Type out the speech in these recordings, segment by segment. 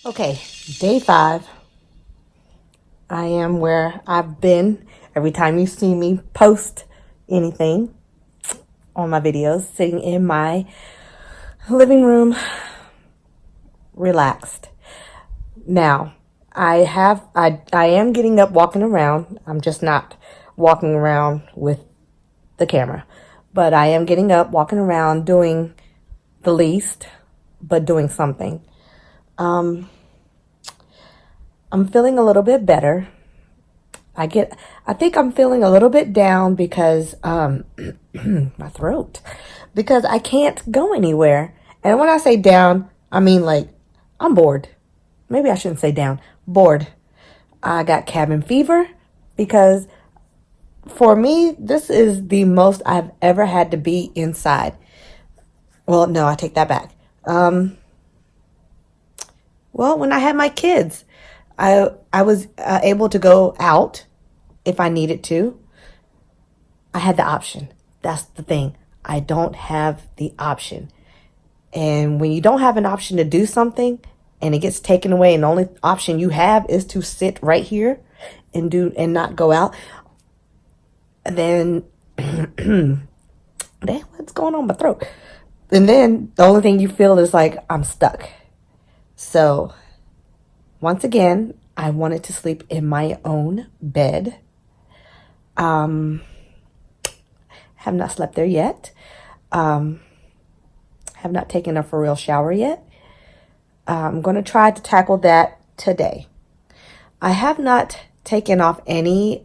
Okay, day 5. I am where I've been every time you see me post anything on my videos, sitting in my living room, relaxed. Now, I am getting up, walking around. I'm just not walking around with the camera, but I am getting up, walking around, doing the least, but doing something. I'm feeling a little bit better. I think I'm feeling a little bit down because my throat, because I can't go anywhere. And when I say down, I mean like I'm bored. Maybe I shouldn't say down. Bored. I got cabin fever because for me, this is the most I've ever had to be inside. Well, no, I take that back. Well, when I had my kids, I was able to go out if I needed to. I had the option. That's the thing. I don't have the option. And when you don't have an option to do something and it gets taken away and the only option you have is to sit right here and not go out, then what's going on in my throat? And then the only thing you feel is like I'm stuck. So once again, I wanted to sleep in my own bed. Have not slept there yet. Have not taken a for real shower yet. I'm going to try to tackle that today. I have not taken off any,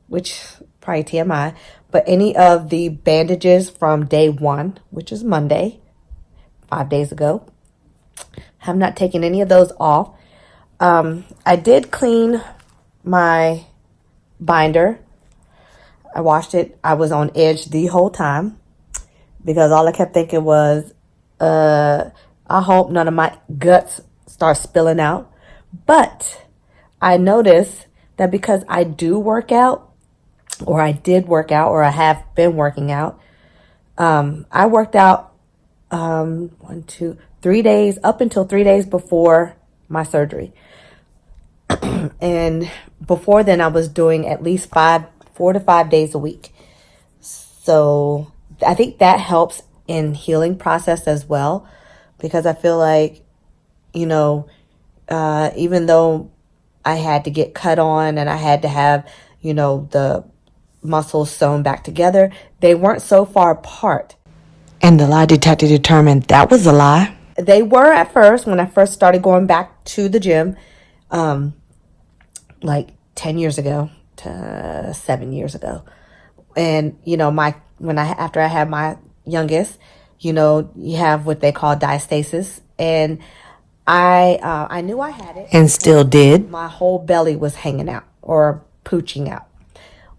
which probably TMI, but any of the bandages from day 1, which is Monday, 5 days ago. Have not taken any of those off. I did clean my binder. I washed it. I was on edge the whole time because all I kept thinking was, I hope none of my guts start spilling out. But I noticed that because I do work out, or I did work out, or I have been working out, I worked out 3 days, up until 3 days before my surgery. And before then, I was doing at least 4 to 5 days a week. So I think that helps in healing process as well, because I feel like, even though I had to get cut on and I had to have, the muscles sewn back together, they weren't so far apart. And the lie detector determined that was a lie. They were at first when I first started going back to the gym, like 10 years ago to 7 years ago. And, after I had my youngest, you have what they call diastasis. And I knew I had it. And still did. My whole belly was hanging out or pooching out.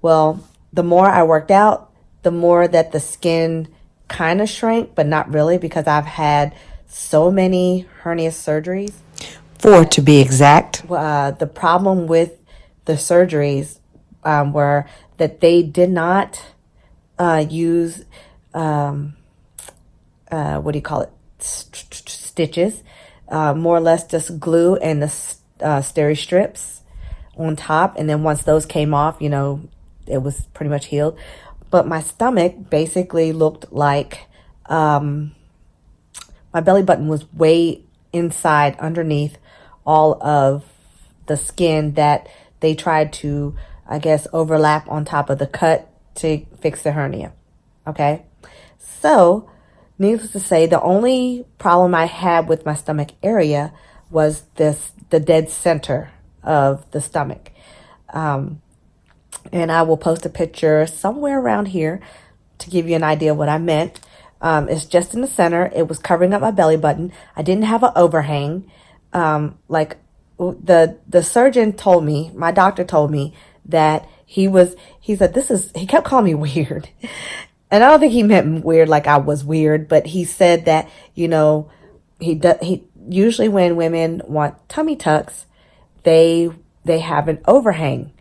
Well, the more I worked out, the more that the skin kind of shrank, but not really, because I've had so many hernia surgeries. 4 to be exact. The problem with the surgeries were that they did not use, stitches, more or less just glue and the steri strips on top. And then once those came off, it was pretty much healed. But my stomach basically looked like my belly button was way inside underneath all of the skin that they tried to, I guess, overlap on top of the cut to fix the hernia. Okay. So needless to say, the only problem I had with my stomach area was the dead center of the stomach. And I will post a picture somewhere around here to give you an idea of what I meant. It's just in the center. It was covering up my belly button. I didn't have an overhang. Like the surgeon told me, my doctor told me that he said, he kept calling me weird. And I don't think he meant weird like I was weird, but he said that, he usually when women want tummy tucks, they have an overhang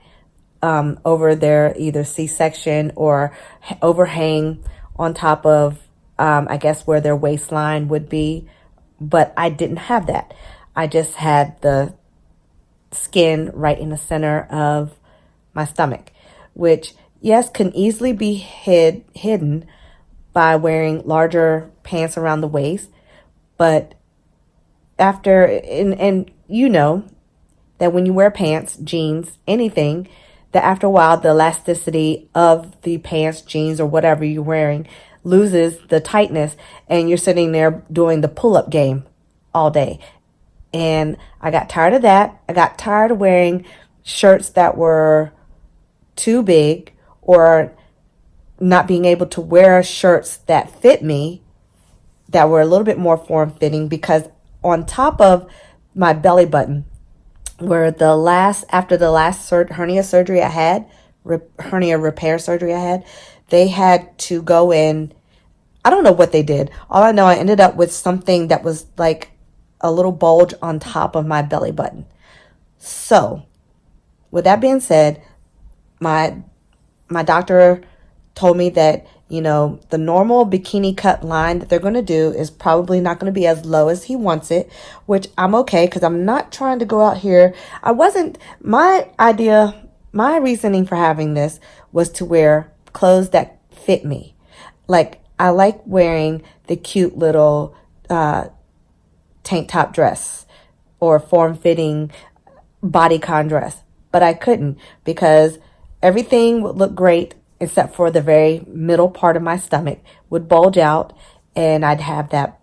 over their either C-section or overhang on top of, I guess, where their waistline would be. But I didn't have that. I just had the skin right in the center of my stomach, which, yes, can easily be hidden by wearing larger pants around the waist. But after, and you know that when you wear pants, jeans, anything, that after a while, the elasticity of the pants, jeans, or whatever you're wearing loses the tightness, and you're sitting there doing the pull-up game all day. And I got tired of that. I got tired of wearing shirts that were too big, or not being able to wear shirts that fit me, that were a little bit more form-fitting, because on top of my belly button, where after the last hernia surgery I had, hernia repair surgery I had, they had to go in. I don't know what they did. All I know, I ended up with something that was like a little bulge on top of my belly button. So, with that being said, my doctor told me that, the normal bikini cut line that they're going to do is probably not going to be as low as he wants it, which I'm okay, because I'm not trying to go out here. My reasoning for having this was to wear clothes that fit me. Like, I like wearing the cute little tank top dress or form-fitting bodycon dress, but I couldn't, because everything would look great except for the very middle part of my stomach would bulge out, and I'd have that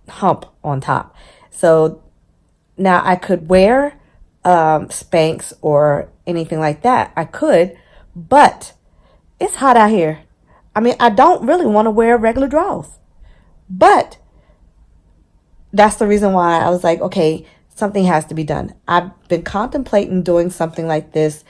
hump on top. So now I could wear Spanx or anything like that. I could, but it's hot out here. I mean, I don't really want to wear regular drawers, but that's the reason why I was like, okay, something has to be done. I've been contemplating doing something like this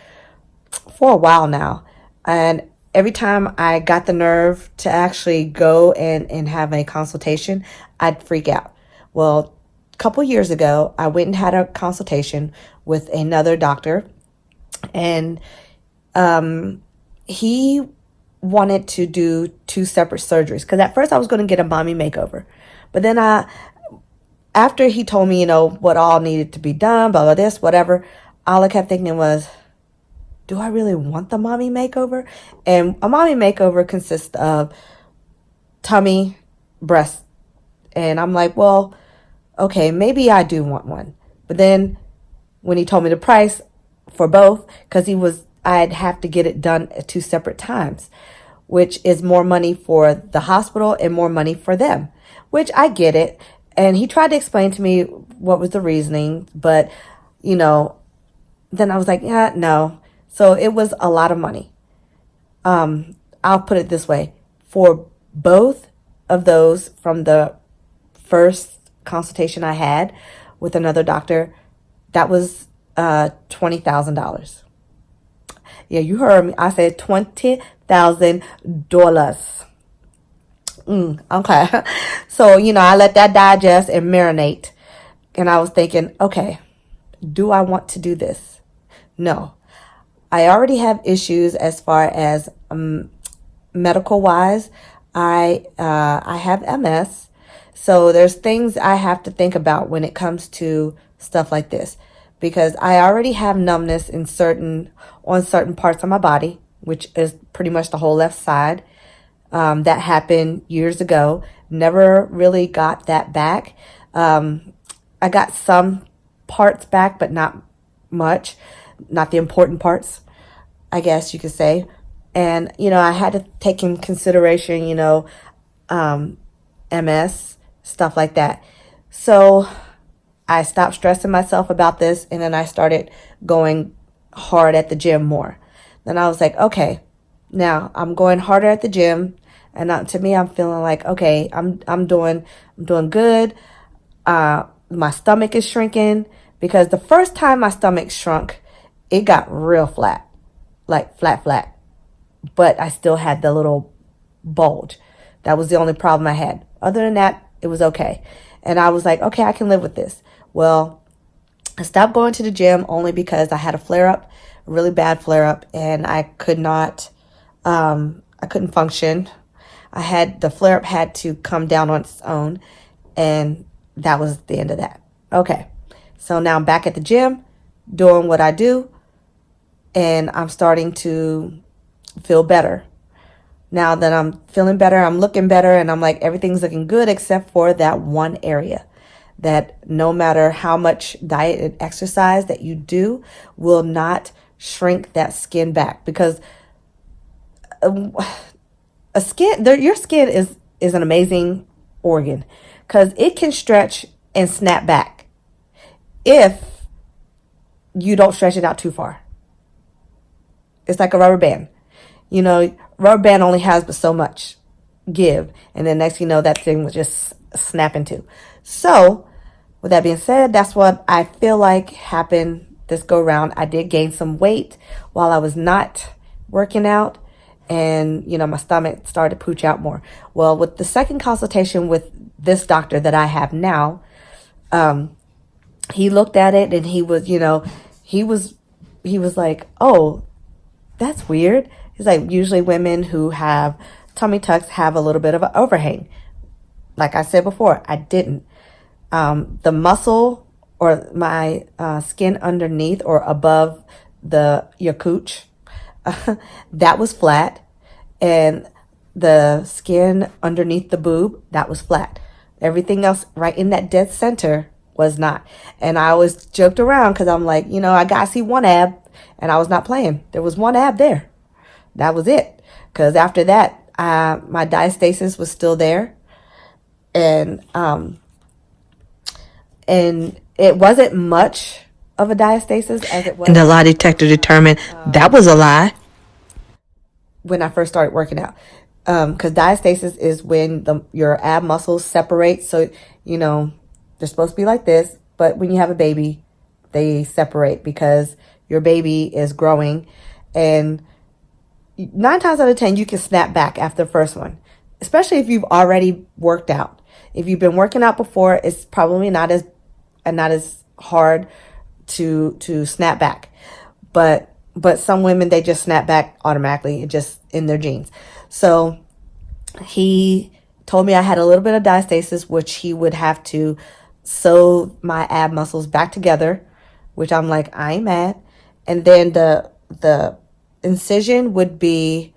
for a while now, and every time I got the nerve to actually go and have a consultation, I'd freak out. Well, a couple years ago, I went and had a consultation with another doctor, and he wanted to do 2 separate surgeries, because at first I was going to get a mommy makeover. But then after he told me, what all needed to be done, blah, blah, this, whatever, all I kept thinking was, do I really want the mommy makeover? And a mommy makeover consists of tummy, breast. And I'm like, well, okay, maybe I do want one. But then when he told me the price for both, because I'd have to get it done at 2 separate times, which is more money for the hospital and more money for them, which I get it. And he tried to explain to me what was the reasoning, but, then I was like, yeah, no. So it was a lot of money. I'll put it this way. For both of those, from the first consultation I had with another doctor, that was $20,000. Yeah, you heard me. I said $20,000. Okay. So, I let that digest and marinate. And I was thinking, okay, do I want to do this? No. I already have issues as far as medical wise. I have MS. So there's things I have to think about when it comes to stuff like this, because I already have numbness on certain parts of my body, which is pretty much the whole left side. That happened years ago. Never really got that back. I got some parts back, but not much. Not the important parts, I guess you could say. And, I had to take in consideration, MS, stuff like that. So I stopped stressing myself about this, and then I started going hard at the gym more. Then I was like, okay, now I'm going harder at the gym, and to me, I'm feeling like, okay, I'm doing good. My stomach is shrinking, because the first time my stomach shrunk, it got real flat, like flat. But I still had the little bulge. That was the only problem I had. Other than that, it was okay. And I was like, okay, I can live with this. Well, I stopped going to the gym only because I had a flare-up, a really bad flare-up, and I couldn't function. The flare-up had to come down on its own, and that was the end of that. Okay. So now I'm back at the gym doing what I do, and I'm starting to feel better. Now that I'm feeling better, I'm looking better, and I'm like, everything's looking good except for that one area that no matter how much diet and exercise that you do will not shrink that skin back, because your skin is an amazing organ, because it can stretch and snap back if you don't stretch it out too far. It's like a rubber band. Rubber band only has but so much give, and then next you know that thing was just snap into. So with that being said, that's what I feel like happened this go round. I did gain some weight while I was not working out, and my stomach started to pooch out more. Well, with the second consultation with this doctor that I have now, he looked at it and he was like, oh, that's weird. He's like, usually women who have tummy tucks have a little bit of an overhang. Like I said before, I didn't. The muscle or my skin underneath or above your cooch, that was flat, and the skin underneath the boob, that was flat. Everything else right in that dead center was not. And I always joked around because I'm like, I got to see one ab, and I was not playing. There was one ab there. That was it. Because after that, my diastasis was still there. And it wasn't much of a diastasis as it was. And the lie detector determined that was a lie when I first started working out. Because diastasis is when your ab muscles separate. So, they're supposed to be like this, but when you have a baby, they separate because your baby is growing. And 9 times out of 10, you can snap back after the first one, especially if you've already worked out. If you've been working out before, it's probably not as hard to snap back. But some women, they just snap back automatically, just in their genes. So he told me I had a little bit of diastasis, which he would have to sew my ab muscles back together, which I'm like, I ain't mad. And then the incision would be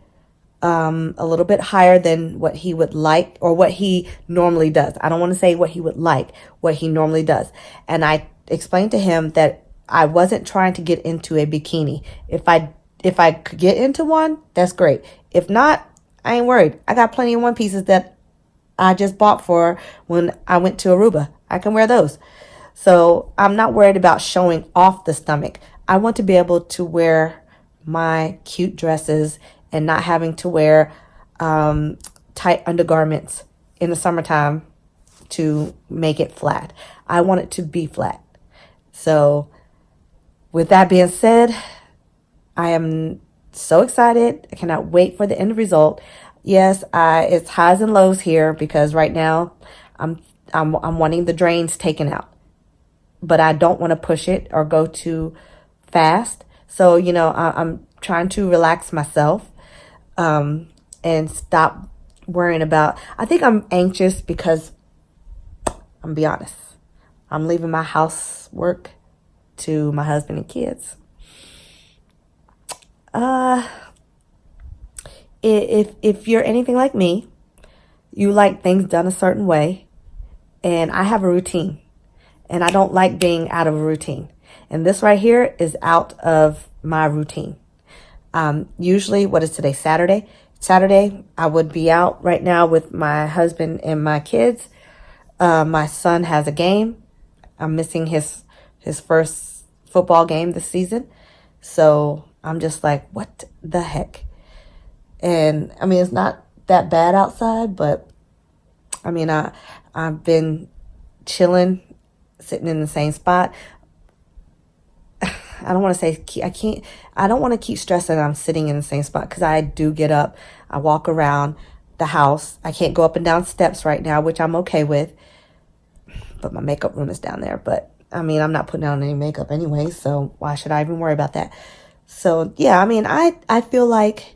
a little bit higher than what he would like, or what he normally does. I don't want to say what he would like, what he normally does. And I explained to him that I wasn't trying to get into a bikini. If I could get into one, that's great. If not, I ain't worried. I got plenty of one pieces that I just bought for when I went to Aruba. I can wear those. So I'm not worried about showing off the stomach. I want to be able to wear my cute dresses and not having to wear tight undergarments in the summertime to make it flat. I want it to be flat. So with that being said, I am so excited. I cannot wait for the end result. Yes, it's highs and lows here because right now I'm wanting the drains taken out, but I don't want to push it or go too fast. So, I'm trying to relax myself and stop worrying about. I think I'm anxious because, I'm gonna be honest, I'm leaving my housework to my husband and kids. If you're anything like me, you like things done a certain way, and I have a routine, and I don't like being out of a routine. And this right here is out of my routine. Usually, what is today? Saturday. Saturday, I would be out right now with my husband and my kids. My son has a game. I'm missing his first football game this season. So I'm just like, what the heck? And I mean, it's not that bad outside, but I mean, I've been chilling, sitting in the same spot. I don't want to say I don't want to keep stressing I'm sitting in the same spot, because I do get up. I walk around the house. I can't go up and down steps right now, which I'm okay with. But my makeup room is down there. But I mean, I'm not putting on any makeup anyway, so why should I even worry about that? So yeah, I mean, I feel like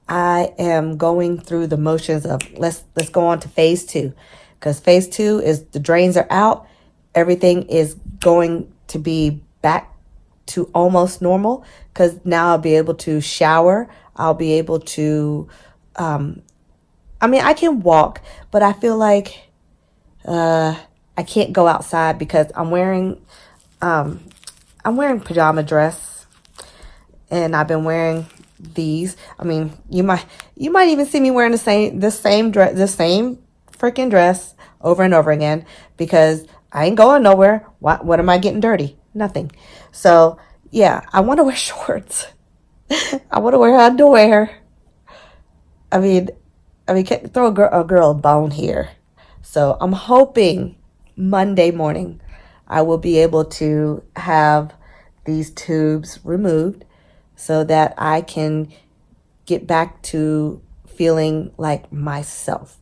I am going through the motions of let's go on to phase 2, because phase 2 is the drains are out. Everything is going to be back to almost normal, because now I'll be able to shower. I'll be able to, I can walk, but I feel like I can't go outside because I'm wearing pajama dress, and I've been wearing these. I mean, you might even see me wearing the same freaking dress over and over again, because I ain't going nowhere. What am I getting dirty? Nothing. So yeah, I want to wear shorts. I want to wear underwear. I mean, can't throw a girl a bone here. So I'm hoping Monday morning I will be able to have these tubes removed so that I can get back to feeling like myself.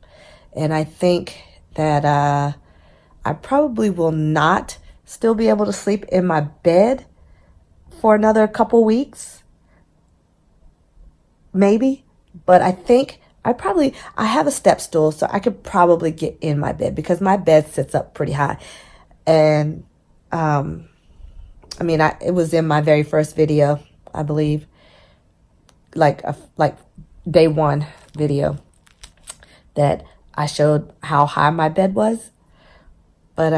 And I think that I probably will not still be able to sleep in my bed for another couple weeks, maybe. But I think I have a step stool, so I could probably get in my bed, because my bed sits up pretty high. And it was in my very first video, I believe, like day one video, that I showed how high my bed was. But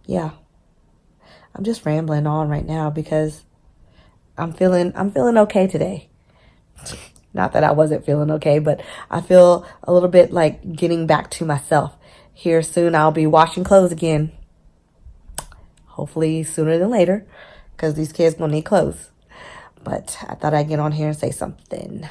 yeah, I'm just rambling on right now because I'm feeling okay today. Not that I wasn't feeling okay, but I feel a little bit like getting back to myself. Here soon I'll be washing clothes again. Hopefully sooner than later, because these kids gonna need clothes. But I thought I'd get on here and say something.